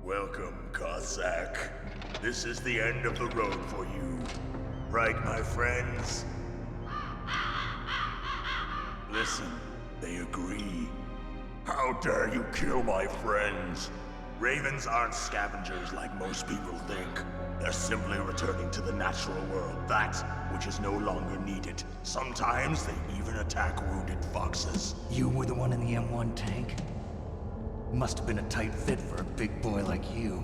Welcome, Cossack. This is the end of the road for you. Right, my friends? Listen, they agree. How dare you kill my friends? Ravens aren't scavengers like most people think. They're simply returning to the natural world, that which is no longer needed. Sometimes they even attack wounded foxes. You were the one in the M1 tank? Must have been a tight fit for a big boy like you.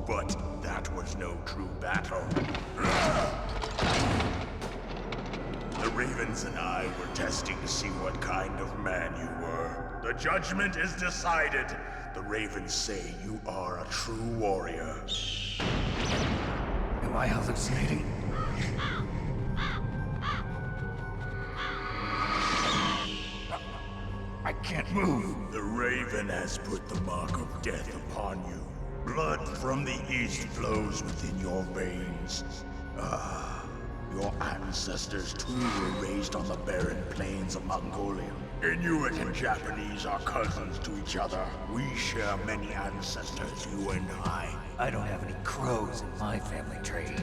But that was no true battle. The Ravens and I were testing to see what kind of man you were. The judgment is decided. The Ravens say you are a true warrior. Am I hallucinating? I can't move. The Raven has put the mark of death upon you. Blood from the east flows within your veins. Your ancestors too were raised on the barren plains of Mongolia. Inuit and Japanese are cousins to each other. We share many ancestors, you and I. I don't have any crows in my family tree.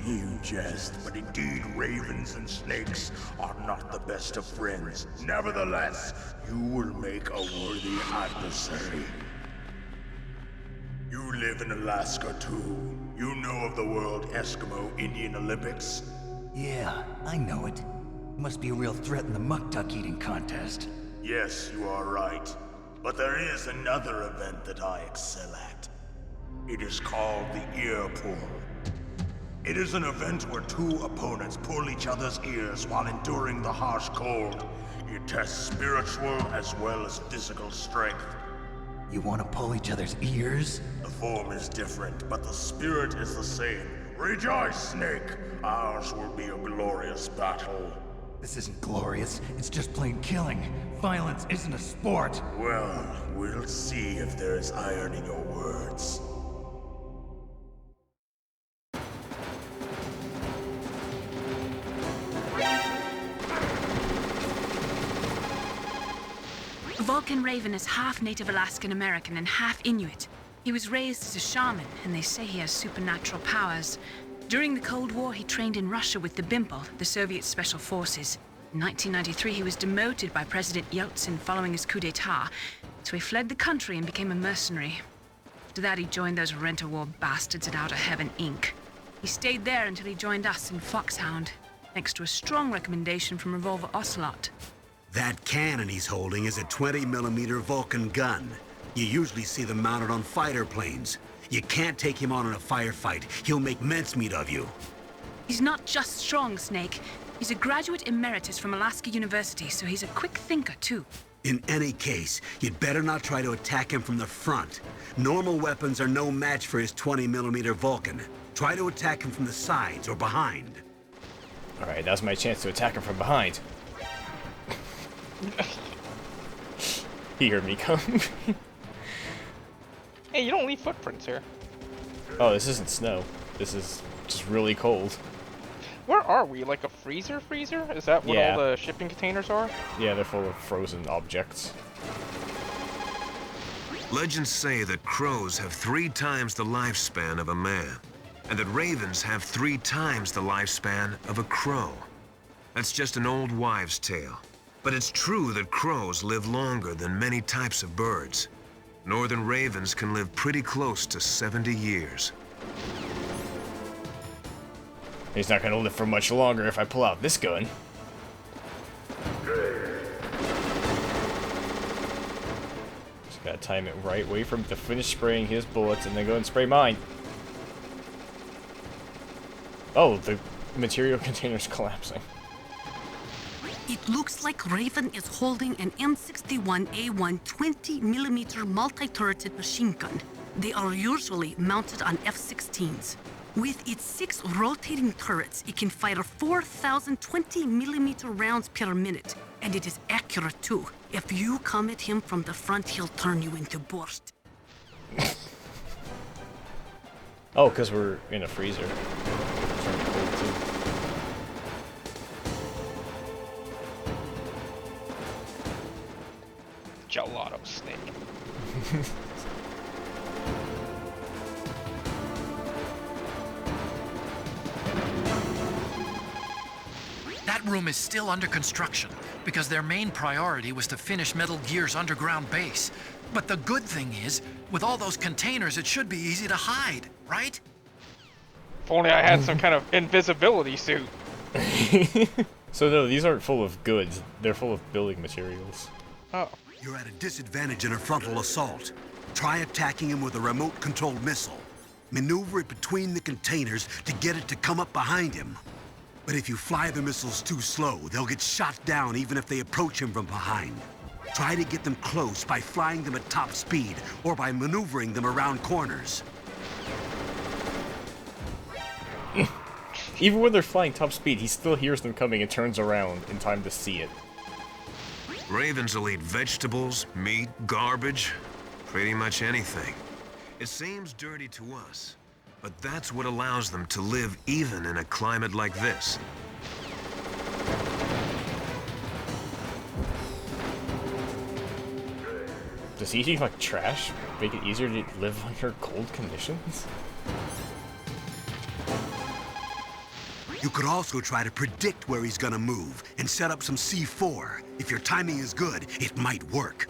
You jest, but indeed ravens and snakes are not the best of friends. Nevertheless, you will make a worthy adversary. You live in Alaska too. You know of the World Eskimo Indian Olympics? Yeah, I know it. Must be a real threat in the muck-duck eating contest. Yes, you are right. But there is another event that I excel at. It is called the ear pull. It is an event where two opponents pull each other's ears while enduring the harsh cold. It tests spiritual as well as physical strength. You want to pull each other's ears? The form is different, but the spirit is the same. Rejoice, Snake! Ours will be a glorious battle. This isn't glorious. It's just plain killing. Violence isn't a sport. Well, we'll see if there is iron in your words. Vulcan Raven is half Native Alaskan American and half Inuit. He was raised as a shaman, and they say he has supernatural powers. During the Cold War, he trained in Russia with the BIMPL, the Soviet Special Forces. In 1993, he was demoted by President Yeltsin following his coup d'etat, so he fled the country and became a mercenary. After that, he joined those rent-a-war bastards at Outer Heaven, Inc. He stayed there until he joined us in Foxhound, thanks to a strong recommendation from Revolver Ocelot. That cannon he's holding is a 20mm Vulcan gun. You usually see them mounted on fighter planes. You can't take him on in a firefight. He'll make mincemeat of you. He's not just strong, Snake. He's a graduate emeritus from Alaska University, so he's a quick thinker, too. In any case, you'd better not try to attack him from the front. Normal weapons are no match for his 20mm Vulcan. Try to attack him from the sides or behind. Alright, that was my chance to attack him from behind. He heard me come. Hey, you don't leave footprints here. Oh, this isn't snow. This is just really cold. Where are we? Like a freezer? Is that what Yeah. all the shipping containers are? Yeah, they're full of frozen objects. Legends say that crows have 3 times the lifespan of a man, and that ravens have 3 times the lifespan of a crow. That's just an old wives' tale. But it's true that crows live longer than many types of birds. Northern ravens can live pretty close to 70 years. He's not gonna live for much longer if I pull out this gun. Just gotta time it right, wait for him to finish spraying his bullets, and then go and spray mine. Oh, the material container's collapsing. It looks like Raven is holding an M61A1 20mm multi-turreted machine gun. They are usually mounted on F-16s. With its 6 rotating turrets, it can fire 4,000 20mm rounds per minute. And it is accurate too. If you come at him from the front, he'll turn you into borscht. Oh, because we're in a freezer. It's gonna be cold too. gelato snake. That room is still under construction because their main priority was to finish Metal Gear's underground base. But the good thing is, with all those containers, it should be easy to hide, right? If only I had some kind of invisibility suit. So no, these aren't full of goods. They're full of building materials. Oh. You're at a disadvantage in a frontal assault. Try attacking him with a remote-controlled missile. Maneuver it between the containers to get it to come up behind him. But if you fly the missiles too slow, they'll get shot down even if they approach him from behind. Try to get them close by flying them at top speed or by maneuvering them around corners. Even when they're flying top speed, he still hears them coming and turns around in time to see it. Ravens will eat vegetables, meat, garbage, pretty much anything. It seems dirty to us, but that's what allows them to live even in a climate like this. Does eating like trash make it easier to live under cold conditions? You could also try to predict where he's gonna move and set up some C4. If your timing is good, it might work.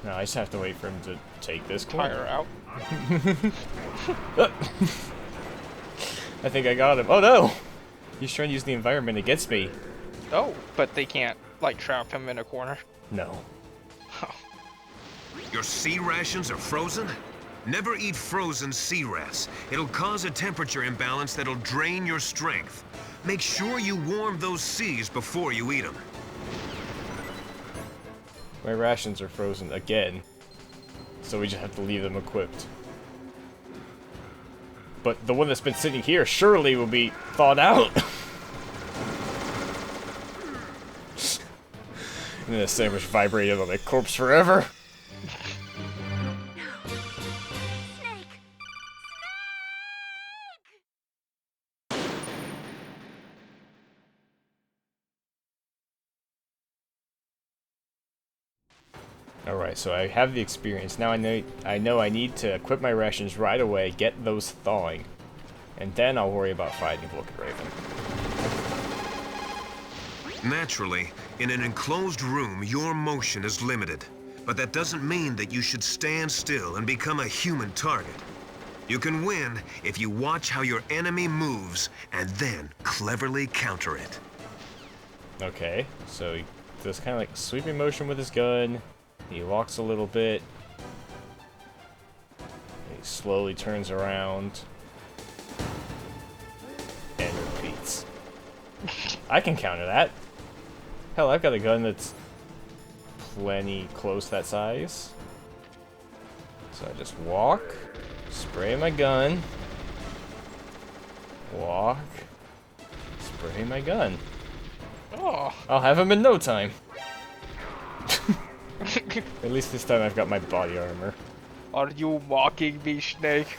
No, I just have to wait for him to take this corner. Fire out. I think I got him. Oh no! He's trying to use the environment against me. Oh, but they can't, like, trap him in a corner. No. Your sea rations are frozen? Never eat frozen sea rats. It'll cause a temperature imbalance that'll drain your strength. Make sure you warm those seas before you eat them. My rations are frozen again. So we just have to leave them equipped. But the one that's been sitting here surely will be thawed out. And then the sandwich vibrated on my corpse forever. Alright, so I have the experience. Now I know I need to equip my rations right away, get those thawing. And then I'll worry about fighting Vulcan Raven. Naturally, in an enclosed room, your motion is limited. But that doesn't mean that you should stand still and become a human target. You can win if you watch how your enemy moves and then cleverly counter it. Okay, so he does kind of like a sweeping motion with his gun. He walks a little bit. He slowly turns around. And repeats. I can counter that. Hell, I've got a gun that's plenty close to that size. So I just walk, spray my gun, walk, spray my gun. Oh. I'll have him in no time. At least this time I've got my body armor. Are you mocking me, Snake?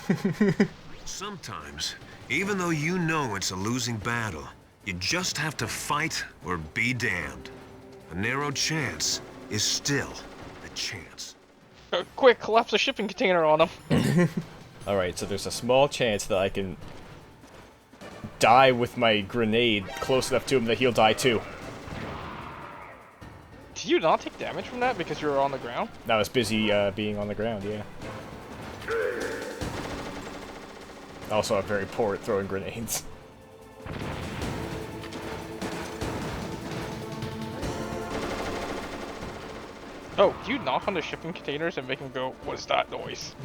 Sometimes, even though you know it's a losing battle, you just have to fight or be damned. A narrow chance is still a chance. Quick, collapse a shipping container on him. Alright, so there's a small chance that I can die with my grenade close enough to him that he'll die too. Do you not take damage from that because you're on the ground? I was busy being on the ground, yeah. Also, I'm very poor at throwing grenades. Oh, do you knock on the shipping containers and make him go, what is that noise?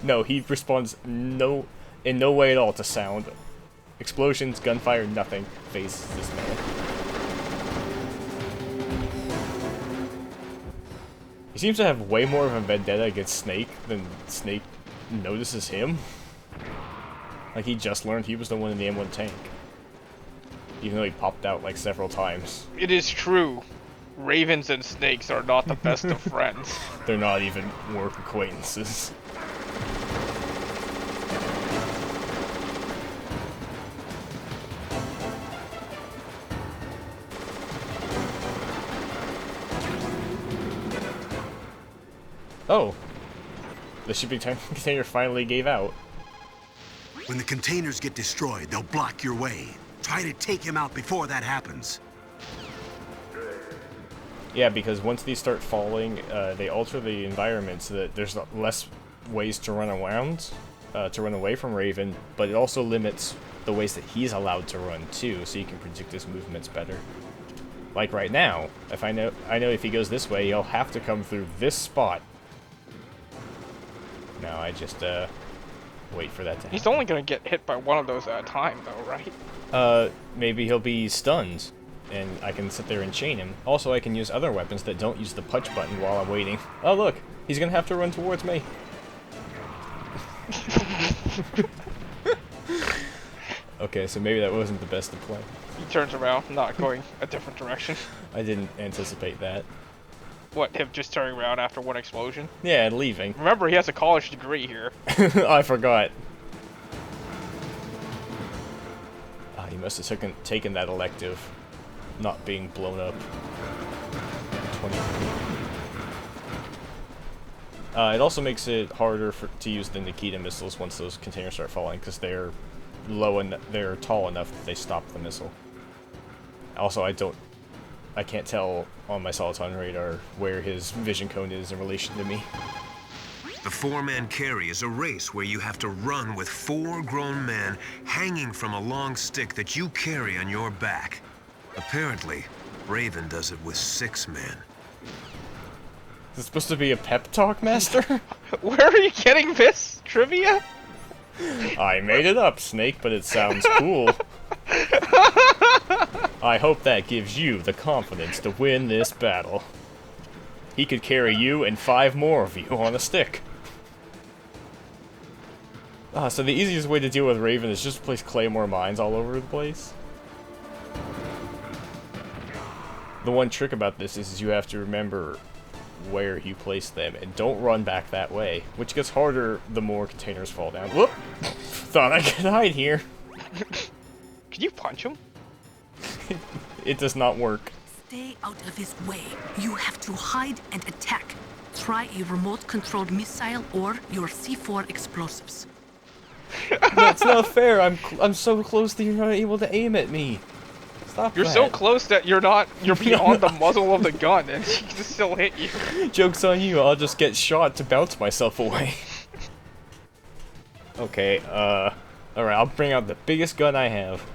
No, he responds in no way at all to sound. Explosions, gunfire, nothing phases this man. He seems to have way more of a vendetta against Snake than Snake notices him. Like he just learned he was the one in the M1 tank. Even though he popped out like several times. It is true. Ravens and snakes are not the best of friends. They're not even work acquaintances. Oh. The shipping container finally gave out. When the containers get destroyed, they'll block your way. Try to take him out before that happens. Yeah, because once these start falling, they alter the environment so that there's less ways to run around, to run away from Raven, but it also limits the ways that he's allowed to run too, so you can predict his movements better. Like right now, if I know if he goes this way, he'll have to come through this spot. Now I just wait for that to happen. He's only gonna get hit by one of those at a time, though, right? Maybe he'll be stunned, and I can sit there and chain him. Also, I can use other weapons that don't use the punch button while I'm waiting. Oh look, he's gonna have to run towards me. Okay, so maybe that wasn't the best of play. He turns around, not going a different direction. I didn't anticipate that. What, him just turning around after one explosion? Yeah, and leaving. Remember, he has a college degree here. I forgot. He must have taken that elective, not being blown up. 20. It also makes it harder to use the Nikita missiles once those containers start falling, because they're low and they're tall enough that they stop the missile. Also, I can't tell on my Soliton radar where his vision cone is in relation to me. The four-man carry is a race where you have to run with 4 grown men hanging from a long stick that you carry on your back. Apparently, Raven does it with 6 men. Is this supposed to be a pep talk, Master? Where are you getting this trivia? I made it up, Snake, but it sounds cool. I hope that gives you the confidence to win this battle. He could carry you and 5 more of you on a stick. So the easiest way to deal with Raven is just place Claymore mines all over the place. The one trick about this is you have to remember where you place them, and don't run back that way, which gets harder the more containers fall down. Whoop! Thought I could hide here. Can you punch him? It does not work. Stay out of his way. You have to hide and attack. Try a remote-controlled missile or your C4 explosives. That's not fair. I'm so close that you're not able to aim at me. Stop You're that. so close that you're beyond the muzzle of the gun and she can still hit you. Joke's on you, I'll just get shot to bounce myself away. Okay, alright, I'll bring out the biggest gun I have.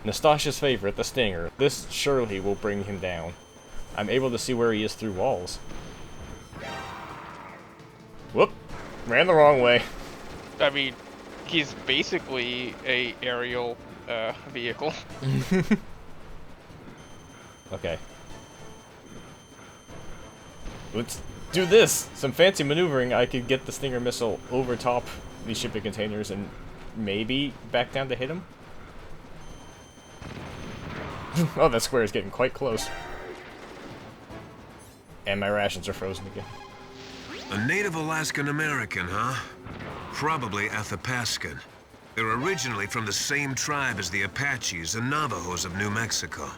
Nastasha's favorite, the Stinger. This surely will bring him down. I'm able to see where he is through walls. Whoop! Ran the wrong way. I mean, he's basically a aerial vehicle. Okay. Let's do this! Some fancy maneuvering, I could get the Stinger missile over top these shipping containers and maybe back down to hit him? Oh, that square is getting quite close. And my rations are frozen again. A native Alaskan American, huh? Probably Athapascan. They're originally from the same tribe as the Apaches and Navajos of New Mexico.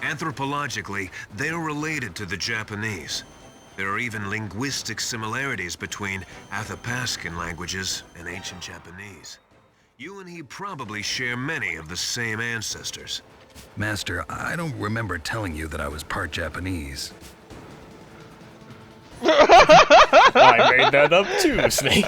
Anthropologically, they're related to the Japanese. There are even linguistic similarities between Athapascan languages and ancient Japanese. You and he probably share many of the same ancestors. Master, I don't remember telling you that I was part Japanese. I made that up too, Snake.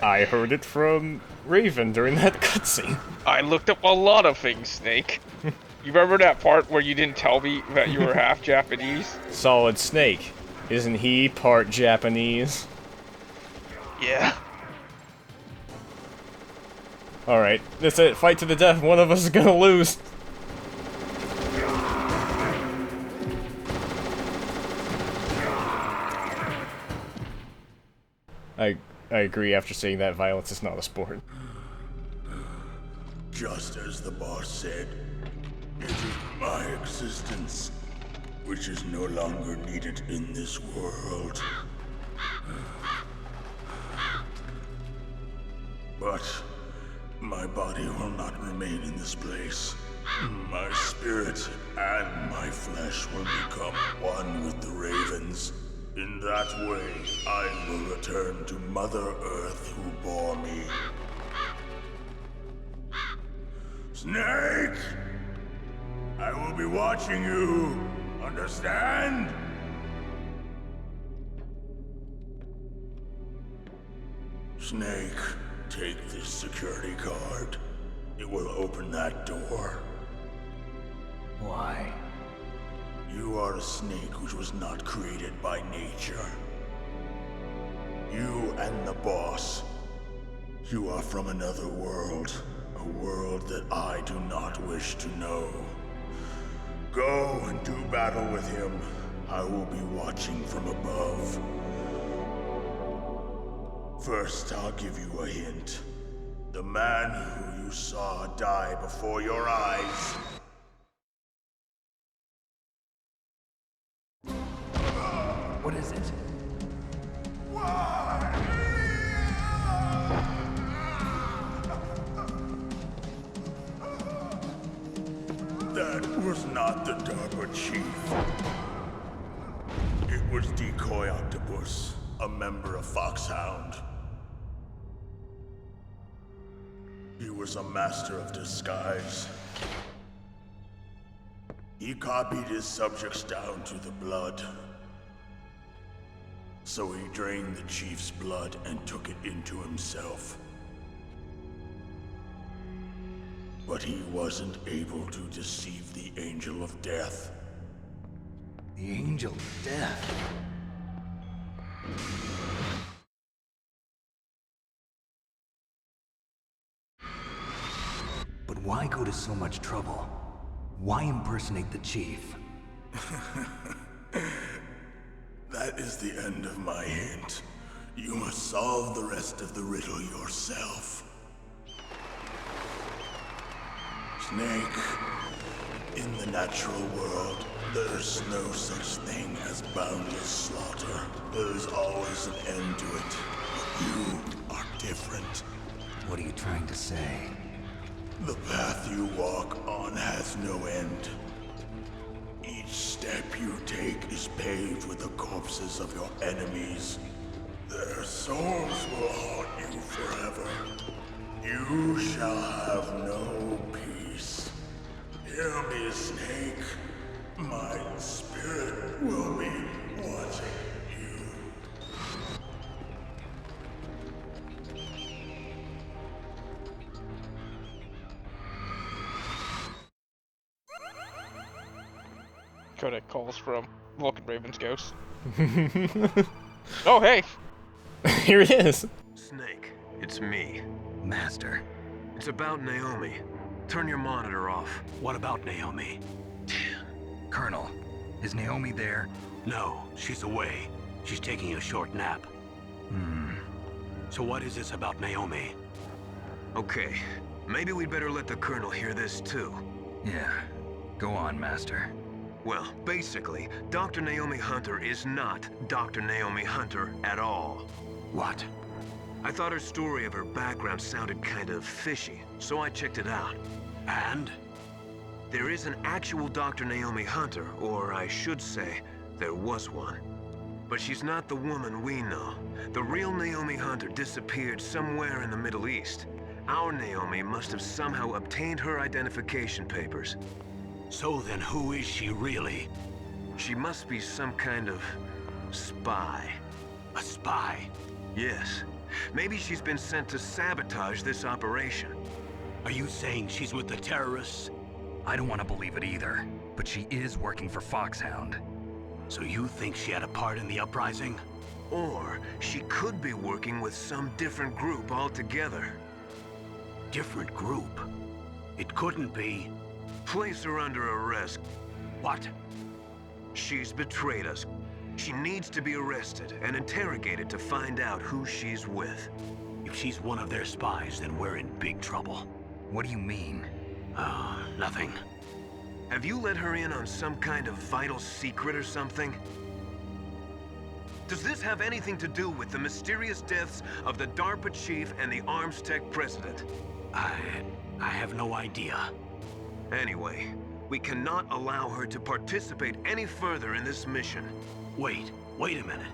I heard it from Raven during that cutscene. I looked up a lot of things, Snake. You remember that part where you didn't tell me that you were half Japanese? Solid Snake. Isn't he part Japanese? Yeah. Alright, that's it. Fight to the death. One of us is gonna lose. I agree after seeing that violence is not a sport. Just as the boss said, it is my existence which is no longer needed in this world. But my body will not remain in this place. My spirit and my flesh will become one with the ravens. In that way, I will return to Mother Earth who bore me. Snake! I will be watching you. Understand? Snake, take this security card. It will open that door. Why? You are a snake which was not created by nature. You and the boss. You are from another world. A world that I do not wish to know. Go and do battle with him. I will be watching from above. First, I'll give you a hint. The man who you saw die before your eyes. What is it? That was not the DARPA chief. It was Decoy Octopus, a member of Foxhound. He was a master of disguise. He copied his subjects down to the blood. So he drained the chief's blood and took it into himself. But he wasn't able to deceive the Angel of Death. The Angel of Death? But why go to so much trouble? Why impersonate the chief? That is the end of my hint. You must solve the rest of the riddle yourself. Snake, in the natural world, there's no such thing as boundless slaughter. There's always an end to it. But you are different. What are you trying to say? The path you walk on has no end. Each step you take is paved with the corpses of your enemies. Their souls will haunt you forever. You shall have no peace. Hear me, Snake. My spirit will be watching you. Codec calls from Vulcan Raven's ghost. Oh, hey! Here he is. Snake, it's me. Master. It's about Naomi. Turn your monitor off. What about Naomi? Colonel, is Naomi there? No, she's away. She's taking a short nap. So what is this about Naomi? Okay, maybe we'd better let the Colonel hear this too. Yeah. Go on, Master. Well, basically, Dr. Naomi Hunter is not Dr. Naomi Hunter at all. What? I thought her story of her background sounded kind of fishy, so I checked it out. And? There is an actual Dr. Naomi Hunter, or I should say, there was one. But she's not the woman we know. The real Naomi Hunter disappeared somewhere in the Middle East. Our Naomi must have somehow obtained her identification papers. So then who is she really? She must be some kind of spy. A spy? Yes. Maybe she's been sent to sabotage this operation. Are you saying she's with the terrorists? I don't want to believe it either, but she is working for Foxhound. So you think she had a part in the uprising? Or she could be working with some different group altogether. Different group? It couldn't be. Place her under arrest. What? She's betrayed us. She needs to be arrested and interrogated to find out who she's with. If she's one of their spies, then we're in big trouble. What do you mean? Nothing. Have you let her in on some kind of vital secret or something? Does this have anything to do with the mysterious deaths of the DARPA chief and the Arms Tech president? I have no idea. Anyway, We cannot allow her to participate any further in this mission. Wait a minute.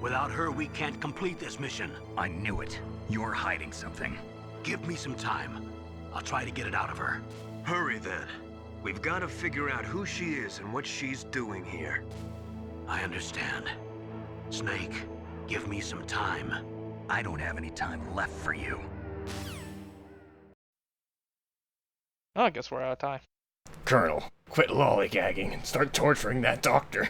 Without her, we can't complete this mission. I knew it. You're hiding something. Give me some time. I'll try to get it out of her. Hurry then. We've got to figure out who she is and what she's doing here. I understand. Snake, give me some time. I don't have any time left for you. Oh, I guess we're out of time. Colonel, quit lollygagging and start torturing that doctor.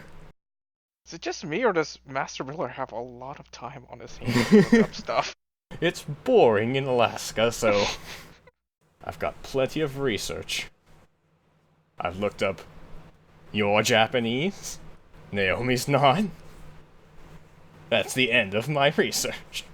Is it just me, or does Master Miller have a lot of time on his hands to look up stuff? It's boring in Alaska, so I've got plenty of research. I've looked up, you're Japanese? Naomi's not? That's the end of my research.